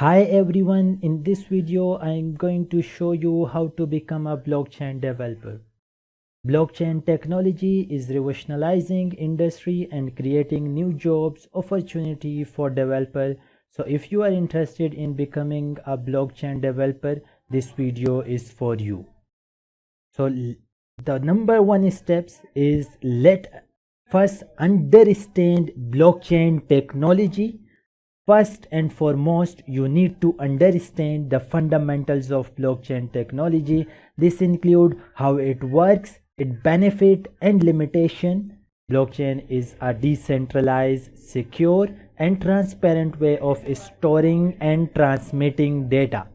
Hi everyone, in this video I'm going to show you how to become a blockchain developer. Blockchain technology is revolutionizing industry and creating new jobs opportunity for developers. So if you are interested in becoming a blockchain developer, this video is for you. So the number one steps is let first understand blockchain technology. First and foremost, you need to understand the fundamentals of blockchain technology. This include how it works, its benefit and limitation. Blockchain is a decentralized, secure and transparent way of storing and transmitting data.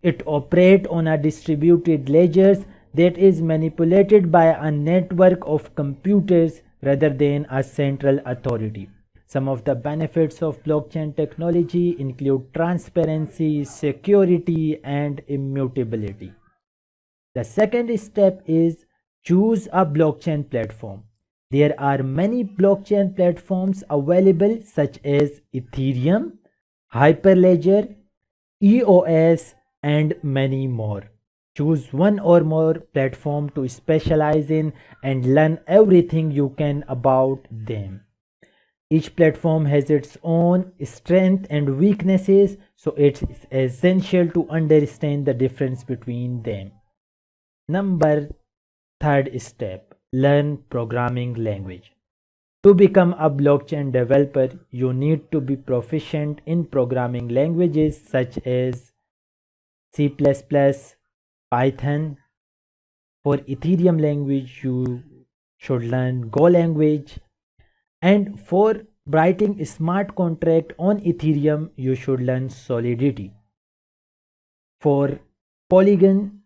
It operates on a distributed ledgers that is manipulated by a network of computers rather than a central authority. Some of the benefits of blockchain technology include transparency, security, and immutability. The second step is choose a blockchain platform. There are many blockchain platforms available such as Ethereum, Hyperledger, EOS, and many more. Choose one or more platform to specialize in and learn everything you can about them. Each platform has its own strengths and weaknesses, so it's essential to understand the difference between them. Number third step, learn programming language. To become a blockchain developer, you need to be proficient in programming languages such as C++, Python. For Ethereum language, you should learn Go language. And for writing smart contract on Ethereum, you should learn Solidity. For Polygon,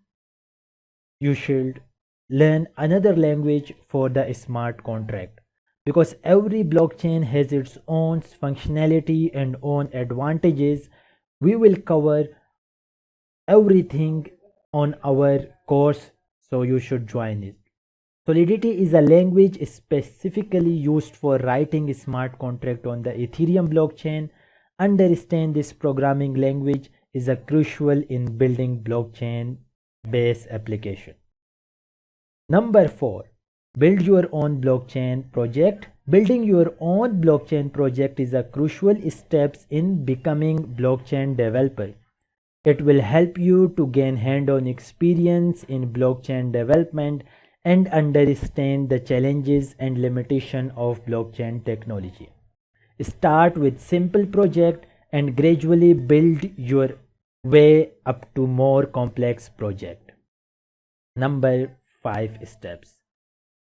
you should learn another language for the smart contract. Because every blockchain has its own functionality and own advantages, we will cover everything on our course, so you should join it. Solidity is a language specifically used for writing smart contract on the Ethereum blockchain. Understand this programming language is a crucial in building blockchain based application. Number 4, build your own blockchain project. Building your own blockchain project is a crucial steps in becoming blockchain developer. It will help you to gain hand-on experience in blockchain development and understand the challenges and limitations of blockchain technology. Start with simple project and gradually build your way up to more complex project. Number 5 steps.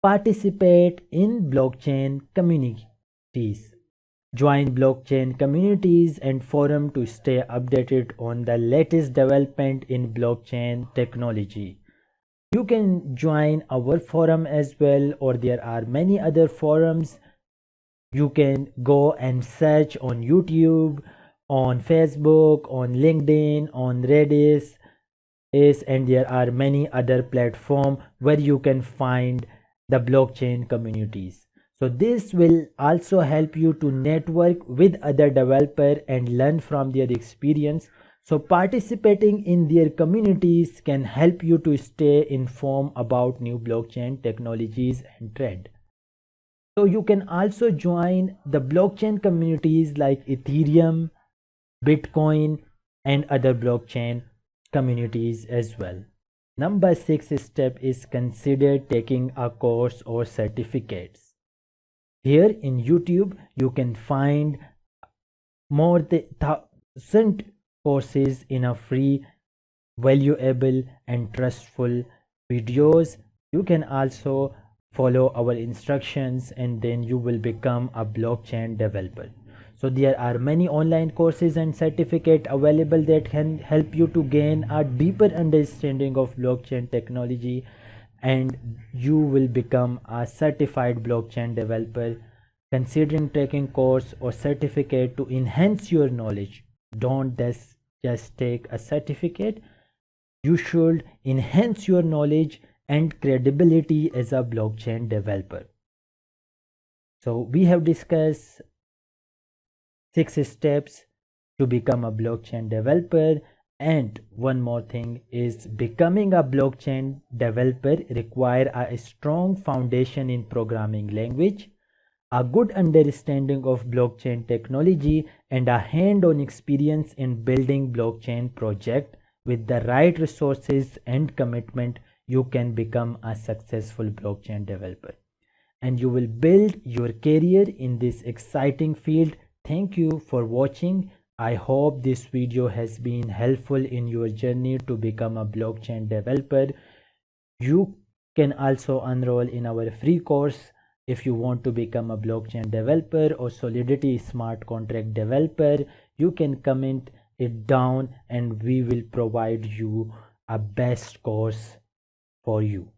Participate in blockchain communities. Join blockchain communities and forums to stay updated on the latest development in blockchain technology. You can join our forum as well, or there are many other forums. You can go and search on YouTube, on Facebook, on LinkedIn, on Reddit, and there are many other platforms where you can find the blockchain communities. So this will also help you to network with other developers and learn from their experience. So participating in their communities can help you to stay informed about new blockchain technologies and trend. So you can also join the blockchain communities like Ethereum, Bitcoin, and other blockchain communities as well. Number 6 step is consider taking a course or certificates. Here in YouTube, you can find more than 1,000 courses in a free, valuable and trustful videos. You can also follow our instructions and then you will become a blockchain developer. So there are many online courses and certificates available that can help you to gain a deeper understanding of blockchain technology, and you will become a certified blockchain developer. Considering taking course or certificate to enhance your knowledge. Don't just take a certificate. You should enhance your knowledge and credibility as a blockchain developer. So we have discussed 6 steps to become a blockchain developer. And one more thing is, becoming a blockchain developer require a strong foundation in programming language, a good understanding of blockchain technology, and a hand-on experience in building blockchain project. With the right resources and commitment, you can become a successful blockchain developer and you will build your career in this exciting field. Thank you for watching. I hope this video has been helpful in your journey to become a blockchain developer. You can also enroll in our free course if you want to become a blockchain developer or Solidity smart contract developer. You can comment it down and we will provide you a best course for you.